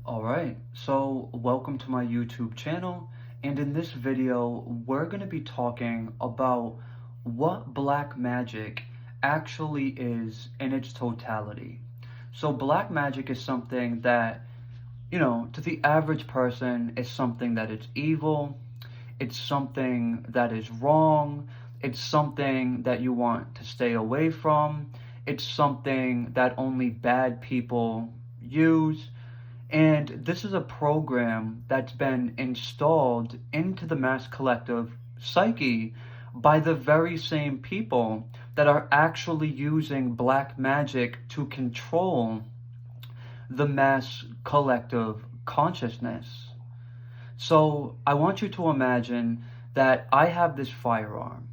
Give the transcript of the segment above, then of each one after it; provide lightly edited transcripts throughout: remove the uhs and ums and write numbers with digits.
Alright, so welcome to my YouTube channel, and in this video we're going to be talking about what black magic actually is in its totality. So black magic is something that, to the average person is something that is evil, it's something that is wrong, it's something that you want to stay away from, it's something that only bad people use. And this is a program that's been installed into the mass collective psyche by the very same people that are actually using black magic to control the mass collective consciousness. So I want you to imagine that I have this firearm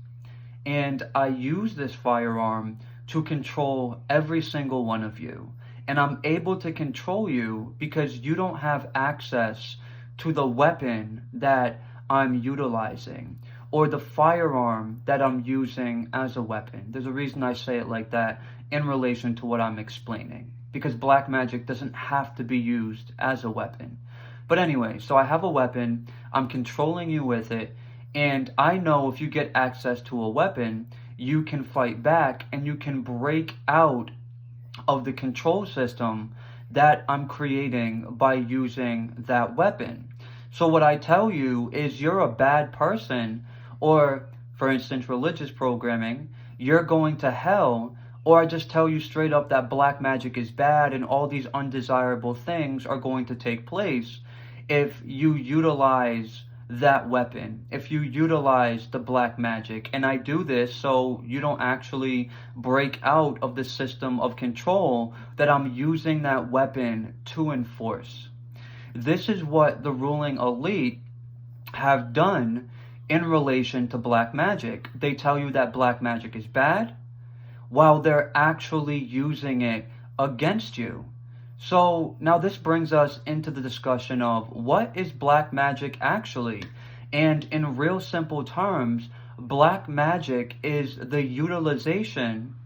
and I use this firearm to control every single one of you. And I'm able to control you because you don't have access to the weapon that I'm utilizing or the firearm that I'm using as a weapon. There's a reason I say it like that in relation to what I'm explaining, because black magic doesn't have to be used as a weapon. But anyway, so I have a weapon, I'm controlling you with it, and I know if you get access to a weapon, you can fight back and you can break out of the control system that I'm creating by using that weapon. So what I tell you is you're a bad person, or for instance, religious programming, you're going to hell, or I just tell you straight up that black magic is bad and all these undesirable things are going to take place if you utilize that weapon, if you utilize the black magic. And I do this so you don't actually break out of the system of control that I'm using that weapon to enforce. This is what the ruling elite have done in relation to black magic. They tell you that black magic is bad while they're actually using it against you. So now this brings us into the discussion of what is black magic actually? And in real simple terms, black magic is the utilization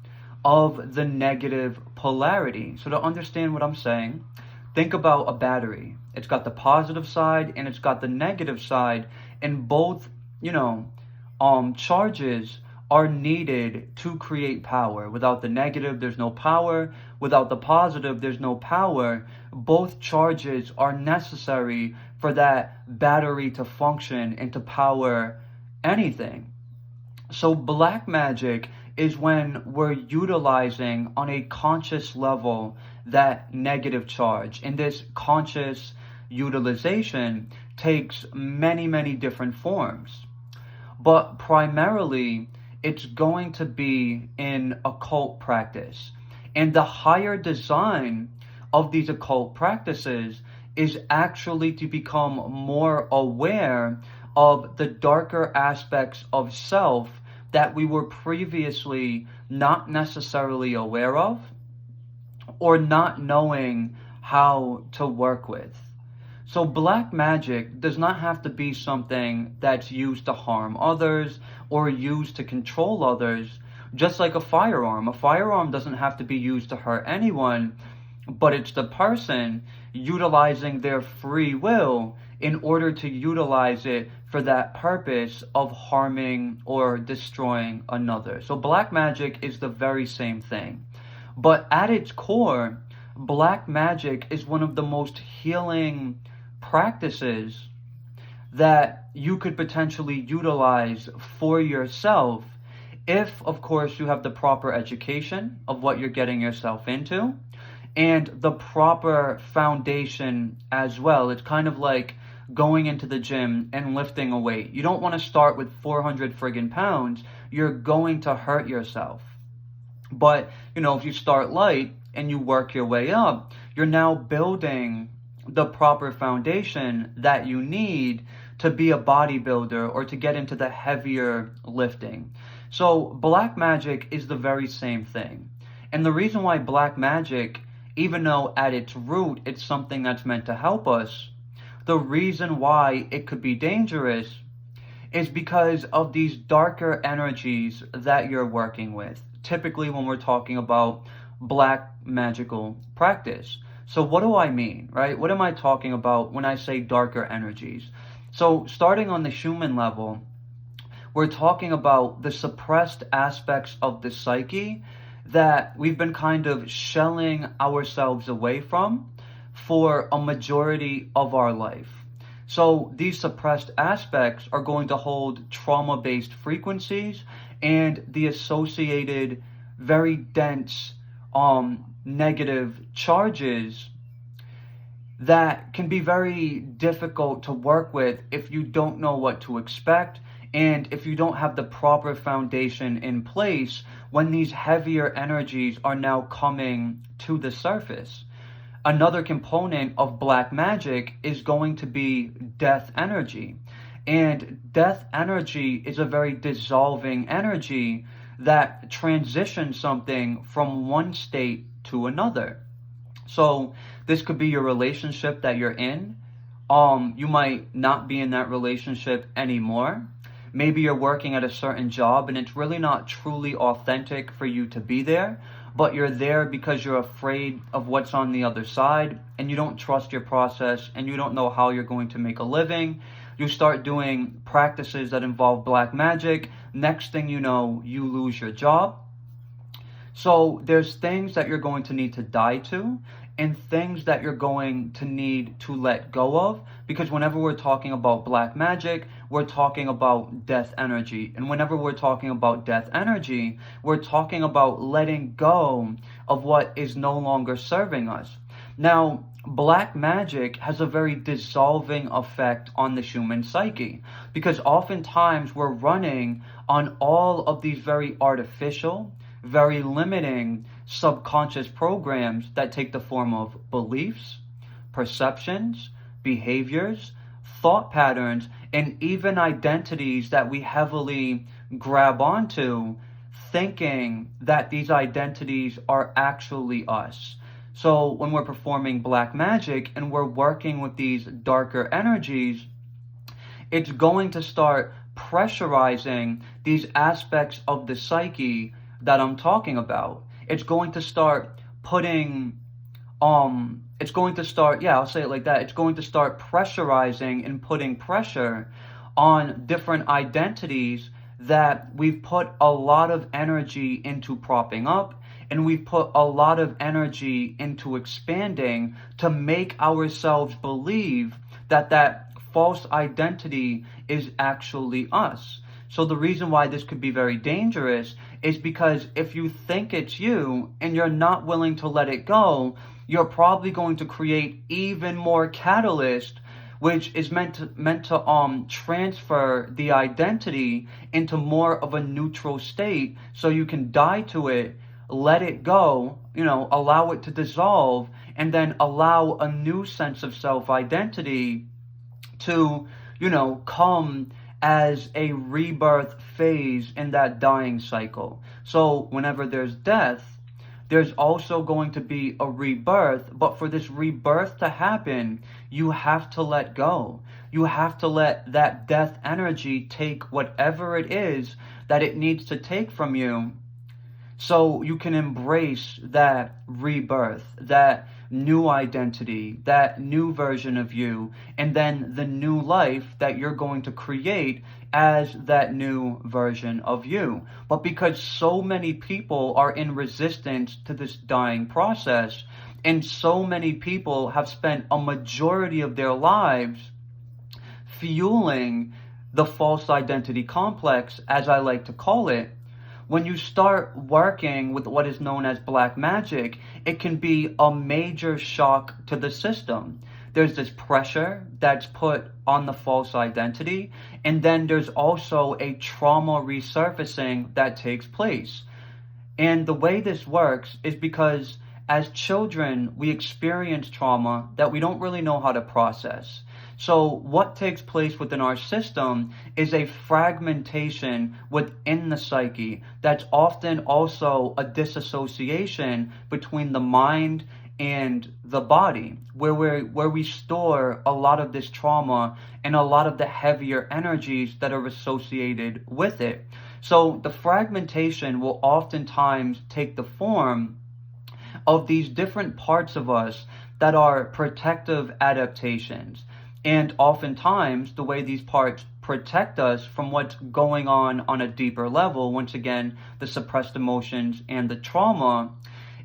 of the negative polarity. So to understand what I'm saying, think about a battery. It's got the positive side and it's got the negative side, and both, charges are needed to create power. Without the negative, there's no power. Without the positive, there's no power. Both charges are necessary for that battery to function and to power anything. So black magic is when we're utilizing on a conscious level that negative charge. And this conscious utilization takes many, many different forms. But primarily, it's going to be in occult practice. And the higher design of these occult practices is actually to become more aware of the darker aspects of self that we were previously not necessarily aware of or not knowing how to work with. So black magic does not have to be something that's used to harm others or used to control others, just like a firearm. A firearm doesn't have to be used to hurt anyone, but it's the person utilizing their free will in order to utilize it for that purpose of harming or destroying another. So black magic is the very same thing. But at its core, black magic is one of the most healing practices that you could potentially utilize for yourself if, of course, you have the proper education of what you're getting yourself into and the proper foundation as well. It's kind of like going into the gym and lifting a weight. You don't want to start with 400 friggin' pounds. You're going to hurt yourself. But, if you start light and you work your way up, you're now building the proper foundation that you need to be a bodybuilder or to get into the heavier lifting. So black magic is the very same thing. And the reason why black magic, even though at its root it's something that's meant to help us, the reason why it could be dangerous is because of these darker energies that you're working with. Typically when we're talking about black magical practice. So what do I mean, right? What am I talking about when I say darker energies? So starting on the human level, we're talking about the suppressed aspects of the psyche that we've been kind of shelling ourselves away from for a majority of our life. So these suppressed aspects are going to hold trauma-based frequencies and the associated very dense negative charges that can be very difficult to work with if you don't know what to expect and if you don't have the proper foundation in place when these heavier energies are now coming to the surface. Another component of black magic is going to be death energy. And death energy is a very dissolving energy that transitions something from one state to another. So this could be your relationship that you're in. You might not be in that relationship anymore. Maybe you're working at a certain job and it's really not truly authentic for you to be there, but you're there because you're afraid of what's on the other side and you don't trust your process and you don't know how you're going to make a living. You start doing practices that involve black magic. Next thing you know, you lose your job. So there's things that you're going to need to die to and things that you're going to need to let go of, because whenever we're talking about black magic, we're talking about death energy. And whenever we're talking about death energy, we're talking about letting go of what is no longer serving us. Now, black magic has a very dissolving effect on the human psyche because oftentimes we're running on all of these very artificial, very limiting subconscious programs that take the form of beliefs, perceptions, behaviors, thought patterns, and even identities that we heavily grab onto, thinking that these identities are actually us. So when we're performing black magic and we're working with these darker energies, it's going to start pressurizing these aspects of the psyche that I'm talking about. It's going to start putting, it's going to start, yeah, I'll say it like that. It's going to start pressurizing and putting pressure on different identities that we've put a lot of energy into propping up, and we've put a lot of energy into expanding to make ourselves believe that that false identity is actually us. So the reason why this could be very dangerous is because if you think it's you and you're not willing to let it go, you're probably going to create even more catalyst, which is meant to transfer the identity into more of a neutral state so you can die to it, let it go, allow it to dissolve, and then allow a new sense of self-identity to, come as a rebirth phase in that dying cycle. So whenever there's death, there's also going to be a rebirth, but for this rebirth to happen, you have to let go. You have to let that death energy take whatever it is that it needs to take from you so you can embrace that rebirth, that new identity, that new version of you, and then the new life that you're going to create as that new version of you. But because so many people are in resistance to this dying process, and so many people have spent a majority of their lives fueling the false identity complex, as I like to call it, when you start working with what is known as black magic, it can be a major shock to the system. There's this pressure that's put on the false identity, and then there's also a trauma resurfacing that takes place. And the way this works is because as children, we experience trauma that we don't really know how to process. So what takes place within our system is a fragmentation within the psyche that's often also a disassociation between the mind and the body, where we store a lot of this trauma and a lot of the heavier energies that are associated with it. So the fragmentation will oftentimes take the form of these different parts of us that are protective adaptations. And oftentimes, the way these parts protect us from what's going on a deeper level, once again, the suppressed emotions and the trauma,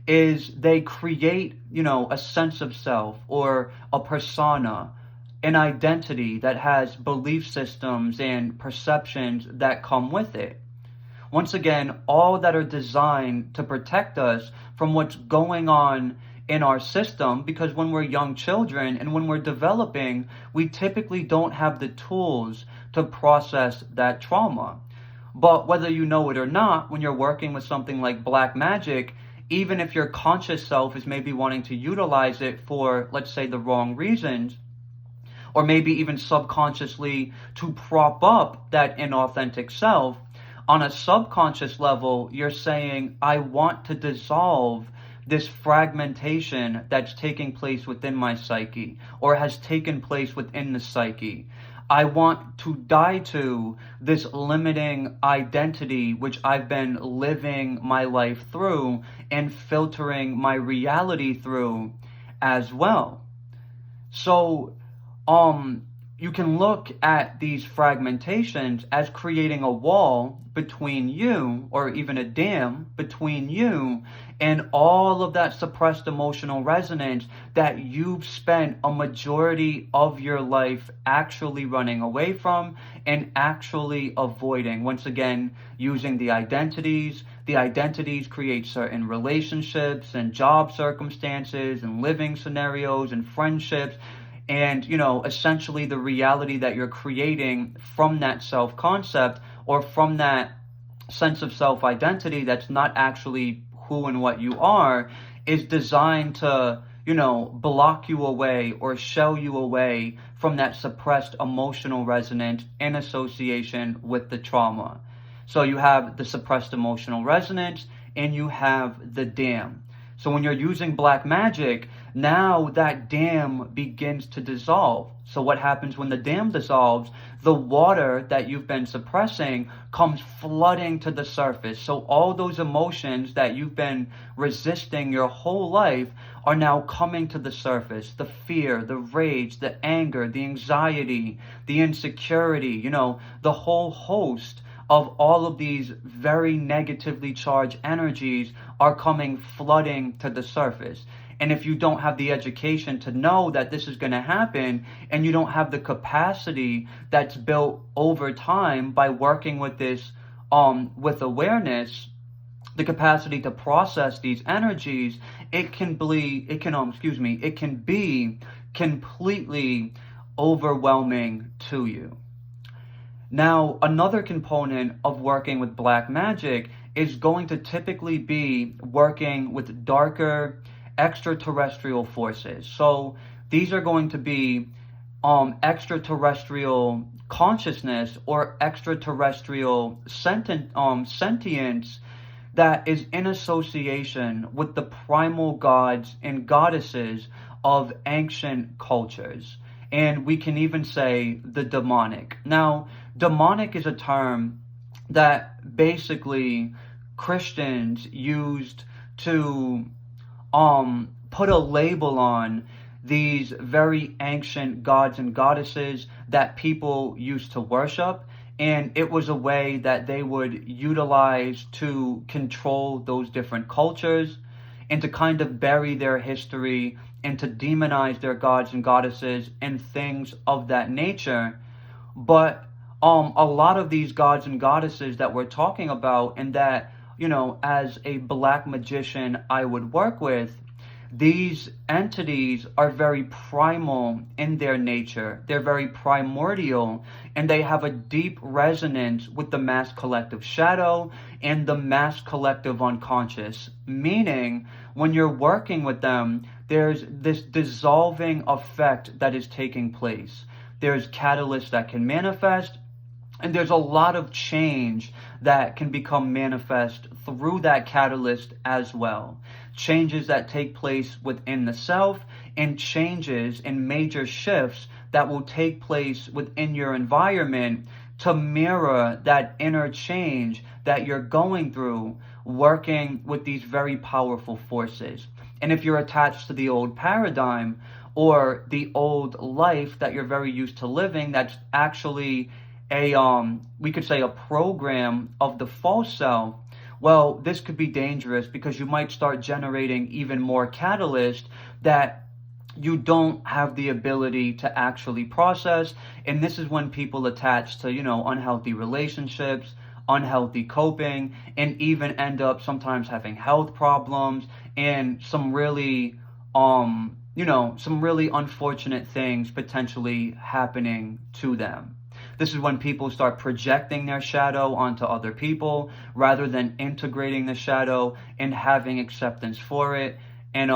is they create, a sense of self or a persona, an identity that has belief systems and perceptions that come with it. Once again, all that are designed to protect us from what's going on in our system, because when we're young children and when we're developing, we typically don't have the tools to process that trauma. But whether you know it or not, when you're working with something like black magic, even if your conscious self is maybe wanting to utilize it for, let's say, the wrong reasons, or maybe even subconsciously to prop up that inauthentic self, on a subconscious level, you're saying, I want to dissolve this fragmentation that's taking place within my psyche or has taken place within the psyche. I want to die to this limiting identity which I've been living my life through and filtering my reality through as well. So, you can look at these fragmentations as creating a wall between you, or even a dam between you and all of that suppressed emotional resonance that you've spent a majority of your life actually running away from and actually avoiding. Once again, using the identities. The identities create certain relationships and job circumstances and living scenarios and friendships. And, essentially the reality that you're creating from that self-concept or from that sense of self-identity that's not actually who and what you are is designed to, block you away or shell you away from that suppressed emotional resonance in association with the trauma. So you have the suppressed emotional resonance and you have the dam. So when you're using black magic, now that dam begins to dissolve. So what happens when the dam dissolves? The water that you've been suppressing comes flooding to the surface. So all those emotions that you've been resisting your whole life are now coming to the surface. The fear, the rage, the anger, the anxiety, the insecurity, the whole host of all of these very negatively charged energies are coming flooding to the surface. And if you don't have the education to know that this is going to happen, and you don't have the capacity that's built over time by working with this, with awareness, the capacity to process these energies, it can be completely overwhelming to you. Now, another component of working with black magic is going to typically be working with darker extraterrestrial forces. So these are going to be extraterrestrial consciousness or extraterrestrial sentience that is in association with the primal gods and goddesses of ancient cultures. And we can even say the demonic. Now, demonic is a term that basically Christians used to put a label on these very ancient gods and goddesses that people used to worship. And it was a way that they would utilize to control those different cultures and to kind of bury their history and to demonize their gods and goddesses and things of that nature. But a lot of these gods and goddesses that we're talking about and that, as a black magician I would work with, these entities are very primal in their nature. They're very primordial, and they have a deep resonance with the mass collective shadow and the mass collective unconscious. Meaning, when you're working with them, there's this dissolving effect that is taking place. There's catalysts that can manifest, and there's a lot of change that can become manifest through that catalyst as well. Changes that take place within the self, and changes and major shifts that will take place within your environment to mirror that inner change that you're going through working with these very powerful forces. And if you're attached to the old paradigm or the old life that you're very used to living, that's actually a we could say a program of the false self. Well, this could be dangerous because you might start generating even more catalyst that you don't have the ability to actually process. And this is when people attach to, unhealthy relationships, unhealthy coping, and even end up sometimes having health problems and some really unfortunate things potentially happening to them. This is when people start projecting their shadow onto other people rather than integrating the shadow and having acceptance for it, and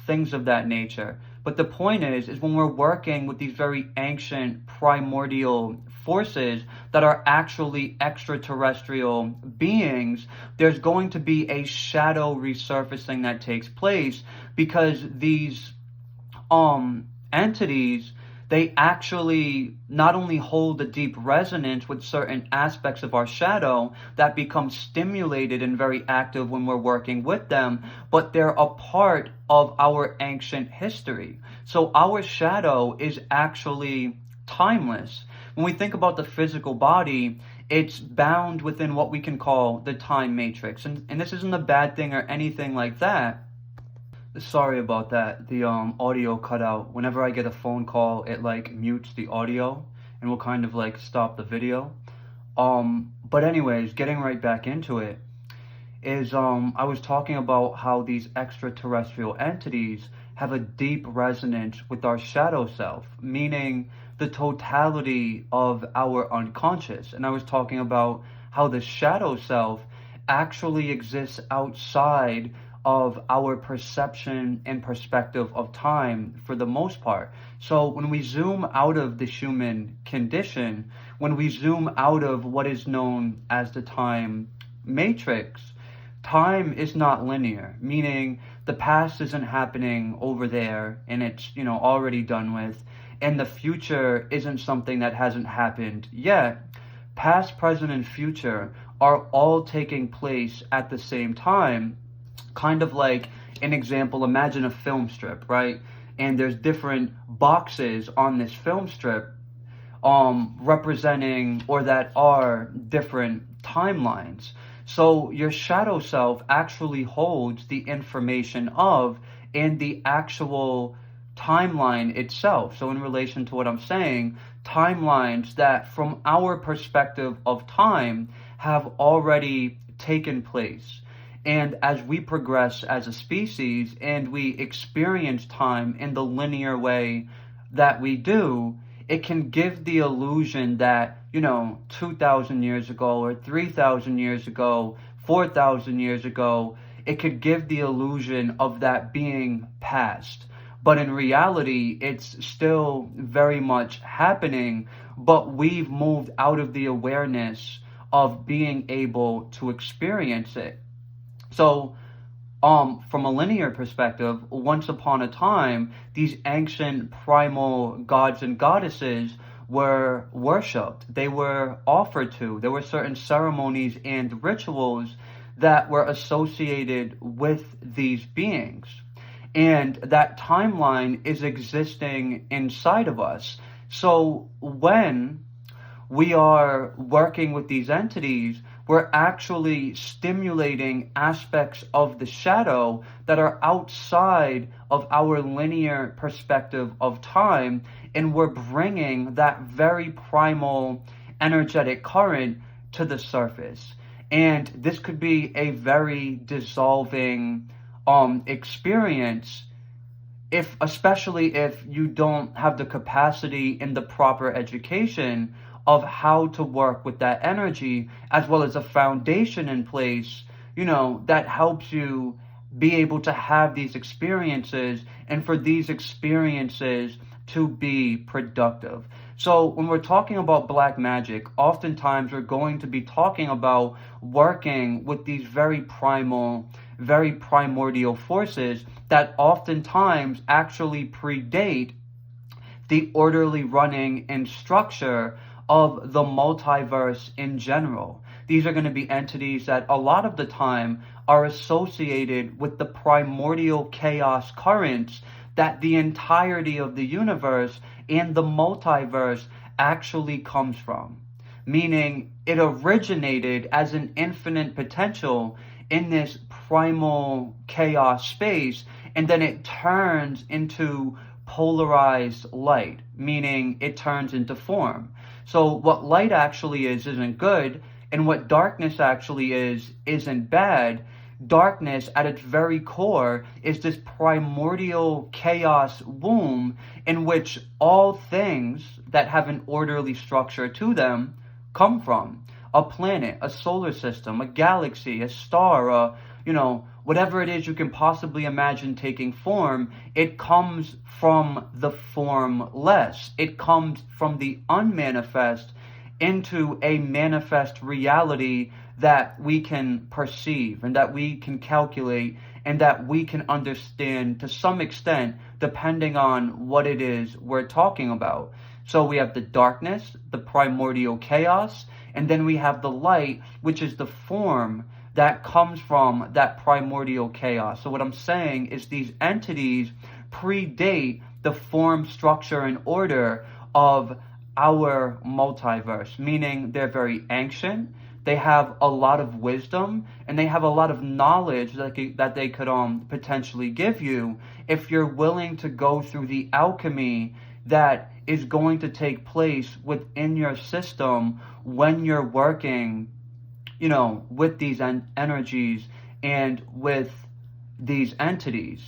things of that nature. But the point is when we're working with these very ancient primordial forces that are actually extraterrestrial beings, there's going to be a shadow resurfacing that takes place because these entities, they actually not only hold a deep resonance with certain aspects of our shadow that become stimulated and very active when we're working with them, but they're a part of our ancient history. So our shadow is actually timeless. When we think about the physical body, it's bound within what we can call the time matrix. And this isn't a bad thing or anything like that. Sorry about that. The audio cut out. Whenever I get a phone call, it like mutes the audio and will kind of like stop the video. But anyways, getting right back into it is I was talking about how these extraterrestrial entities have a deep resonance with our shadow self, meaning the totality of our unconscious. And I was talking about how the shadow self actually exists outside of our perception and perspective of time for the most part. So when we zoom out of the human condition, when we zoom out of what is known as the time matrix, time is not linear, meaning the past isn't happening over there and it's, already done with, and the future isn't something that hasn't happened yet. Past, present, and future are all taking place at the same time. Kind of like an example, imagine a film strip, right? And there's different boxes on this film strip representing or that are different timelines. So your shadow self actually holds the information of and the actual timeline itself. So in relation to what I'm saying, timelines that from our perspective of time have already taken place. And as we progress as a species and we experience time in the linear way that we do, it can give the illusion that, 2,000 years ago or 3,000 years ago, 4,000 years ago, it could give the illusion of that being past. But in reality, it's still very much happening, but we've moved out of the awareness of being able to experience it. So, from a linear perspective, once upon a time, these ancient primal gods and goddesses were worshipped. They were offered to. There were certain ceremonies and rituals that were associated with these beings. And that timeline is existing inside of us. So when we are working with these entities, we're actually stimulating aspects of the shadow that are outside of our linear perspective of time, and we're bringing that very primal energetic current to the surface. And this could be a very dissolving experience, especially if you don't have the capacity and the proper education of how to work with that energy, as well as a foundation in place, that helps you be able to have these experiences and for these experiences to be productive. So when we're talking about black magic, oftentimes we're going to be talking about working with these very primal, very primordial forces that oftentimes actually predate the orderly running and structure of the multiverse in general. These are going to be entities that a lot of the time are associated with the primordial chaos currents that the entirety of the universe and the multiverse actually comes from. Meaning it originated as an infinite potential in this primal chaos space, and then it turns into polarized light, meaning it turns into form. So what light actually is isn't good, and what darkness actually is isn't bad. Darkness at its very core is this primordial chaos womb in which all things that have an orderly structure to them come from. A planet, a solar system, a galaxy, a star, whatever it is you can possibly imagine taking form, it comes from the formless. It comes from the unmanifest into a manifest reality that we can perceive and that we can calculate and that we can understand to some extent, depending on what it is we're talking about. So we have the darkness, the primordial chaos, and then we have the light, which is the form that comes from that primordial chaos. So what I'm saying is these entities predate the form, structure, and order of our multiverse, meaning they're very ancient, they have a lot of wisdom, and they have a lot of knowledge that they could potentially give you if you're willing to go through the alchemy that is going to take place within your system when you're working, with these energies and with these entities.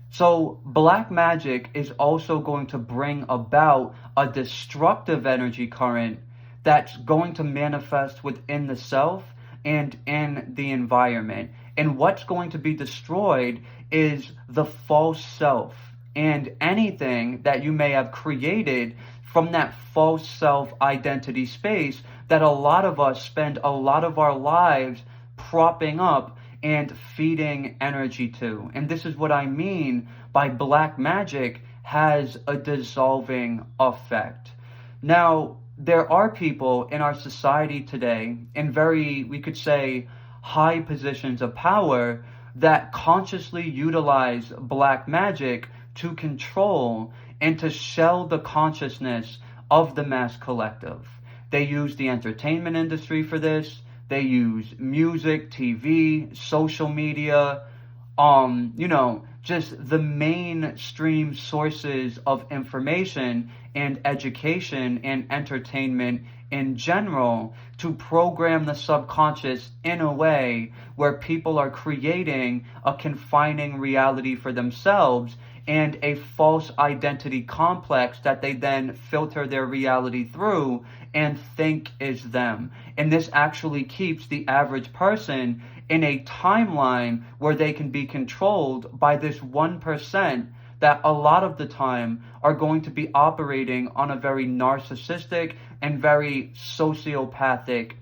So black magic is also going to bring about a destructive energy current that's going to manifest within the self and in the environment. And what's going to be destroyed is the false self and anything that you may have created from that false self identity space that a lot of us spend a lot of our lives propping up and feeding energy to. And this is what I mean by black magic has a dissolving effect. Now, there are people in our society today in very, we could say, high positions of power that consciously utilize black magic to control and to shell the consciousness of the mass collective. They use the entertainment industry for this. They use music, TV, social media, just the mainstream sources of information and education and entertainment in general to program the subconscious in a way where people are creating a confining reality for themselves and a false identity complex that they then filter their reality through and think is them. And this actually keeps the average person in a timeline where they can be controlled by this 1% that a lot of the time are going to be operating on a very narcissistic and very sociopathic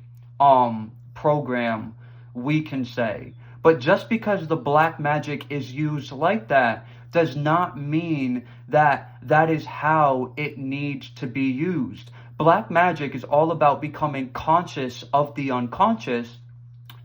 program, we can say. But just because the black magic is used like that does not mean that that is how it needs to be used. Black magic is all about becoming conscious of the unconscious,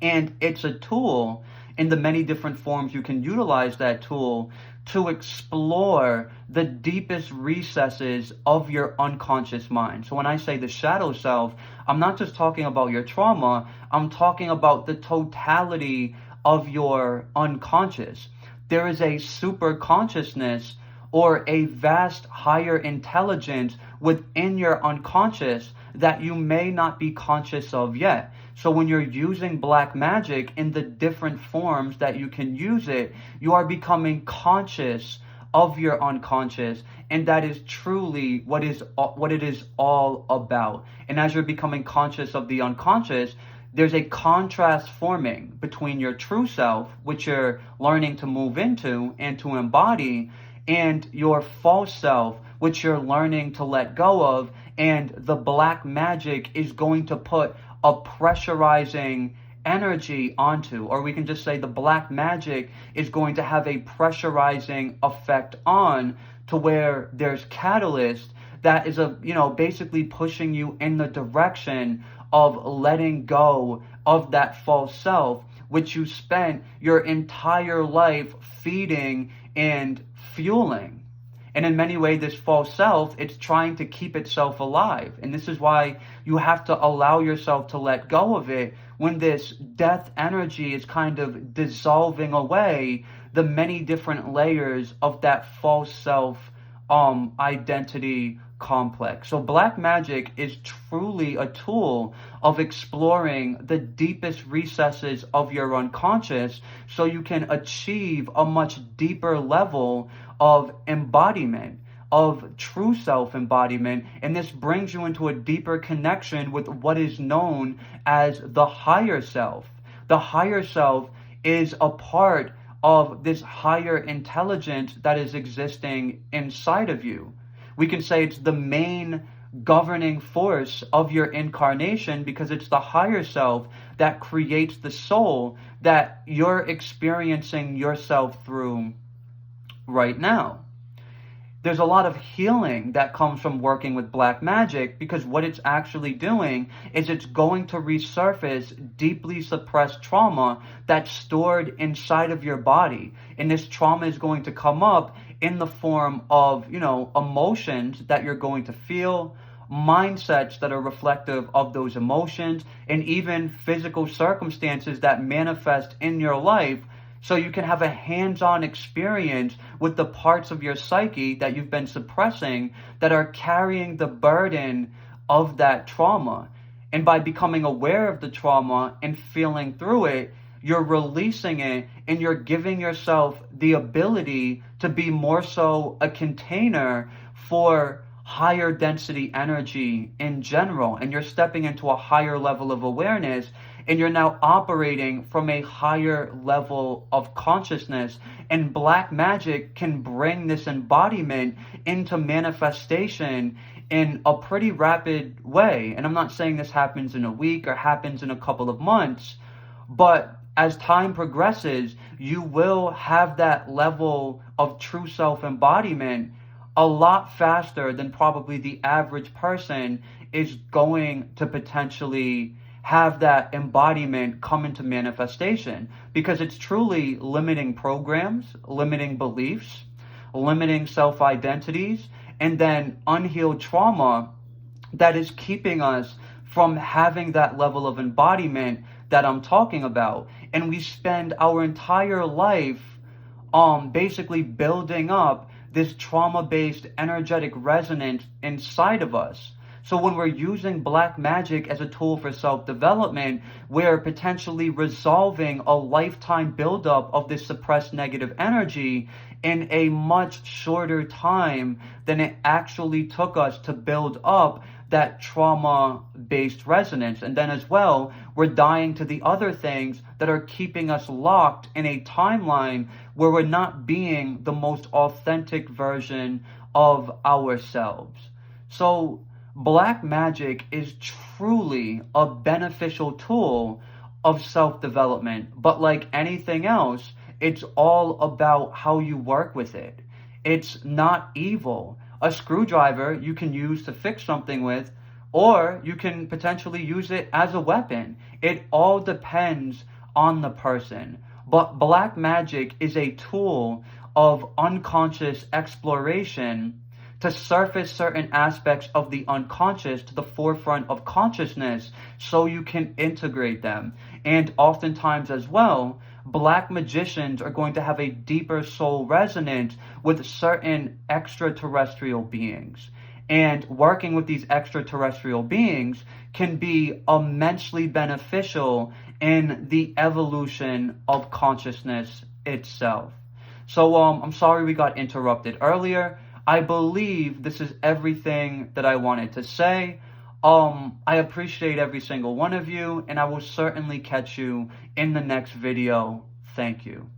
and it's a tool in the many different forms you can utilize that tool to explore the deepest recesses of your unconscious mind. So when I say the shadow self, I'm not just talking about your trauma, I'm talking about the totality of your unconscious. There is a super consciousness or a vast higher intelligence within your unconscious that you may not be conscious of yet. So when you're using black magic in the different forms that you can use it, you are becoming conscious of your unconscious, and that is truly what it is all about. And as you're becoming conscious of the unconscious, there's a contrast forming between your true self, which you're learning to move into and to embody, and your false self, which you're learning to let go of. And the black magic is going to put a pressurizing energy onto, or we can just say the black magic is going to have a pressurizing effect on to where there's catalyst that is basically pushing you in the direction of letting go of that false self, which you spent your entire life feeding and fueling. And in many ways, this false self, it's trying to keep itself alive. And this is why you have to allow yourself to let go of it when this death energy is kind of dissolving away the many different layers of that false self identity complex. So black magic is truly a tool of exploring the deepest recesses of your unconscious so you can achieve a much deeper level of embodiment, of true self-embodiment, and this brings you into a deeper connection with what is known as the higher self. The higher self is a part of this higher intelligence that is existing inside of you. We can say it's the main governing force of your incarnation because it's the higher self that creates the soul that you're experiencing yourself through right now. There's a lot of healing that comes from working with black magic because what it's actually doing is it's going to resurface deeply suppressed trauma that's stored inside of your body. And this trauma is going to come up in the form of, emotions that you're going to feel, mindsets that are reflective of those emotions, and even physical circumstances that manifest in your life. So you can have a hands-on experience with the parts of your psyche that you've been suppressing that are carrying the burden of that trauma. And by becoming aware of the trauma and feeling through it, you're releasing it and you're giving yourself the ability to be more so a container for higher density energy in general. And you're stepping into a higher level of awareness, and you're now operating from a higher level of consciousness. And black magic can bring this embodiment into manifestation in a pretty rapid way. And I'm not saying this happens in a week or happens in a couple of months, but as time progresses, you will have that level of true self-embodiment a lot faster than probably the average person is going to potentially have that embodiment come into manifestation, because it's truly limiting programs, limiting beliefs, limiting self-identities, and then unhealed trauma that is keeping us from having that level of embodiment that I'm talking about. And we spend our entire life basically building up this trauma-based energetic resonance inside of us. So when we're using black magic as a tool for self-development, we're potentially resolving a lifetime buildup of this suppressed negative energy in a much shorter time than it actually took us to build up that trauma-based resonance. And then as well, we're dying to the other things that are keeping us locked in a timeline where we're not being the most authentic version of ourselves. So black magic is truly a beneficial tool of self-development, but like anything else, it's all about how you work with it. It's not evil. A screwdriver you can use to fix something with, or you can potentially use it as a weapon. It all depends on the person. But black magic is a tool of unconscious exploration to surface certain aspects of the unconscious to the forefront of consciousness so you can integrate them. And oftentimes as well, black magicians are going to have a deeper soul resonance with certain extraterrestrial beings. And working with these extraterrestrial beings can be immensely beneficial in the evolution of consciousness itself. So I'm sorry we got interrupted earlier. I believe this is everything that I wanted to say. I appreciate every single one of you, and I will certainly catch you in the next video. Thank you.